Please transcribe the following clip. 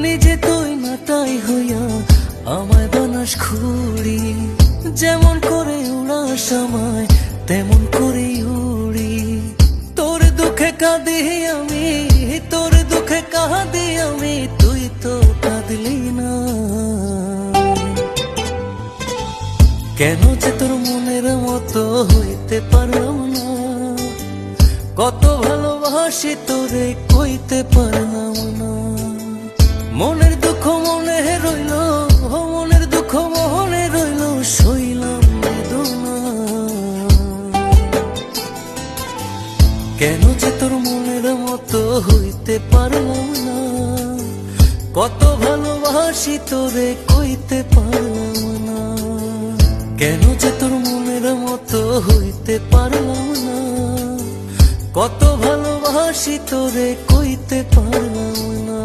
নিজে তুই না তাই হইয়া আমায় বানাস খুঁড়ি, যেমন করে উড়াস আমায় তেমন করে উড়ি। তোর দুঃখে কাঁদি আমি, তোর দুঃখে কাঁদি আমি, তুই তো কাঁদলি না। কেন যে তোর মনের মতো হইতে পারলাম না, কত ভালোবাসি তোরে কইতে পারলাম না। মনের দুঃখ মনে রইল, মনের দুঃখ মনে রইল, সইলাম বেদনা। কেন যে তোর মনের মতো হইতে পারলাম না, কত ভালোবাসি তোরে কইতে পারলাম না। কেন যে তোর মনের মতো হইতে পারলাম না, কত ভালোবাসি তোরে কইতে পারলাম না।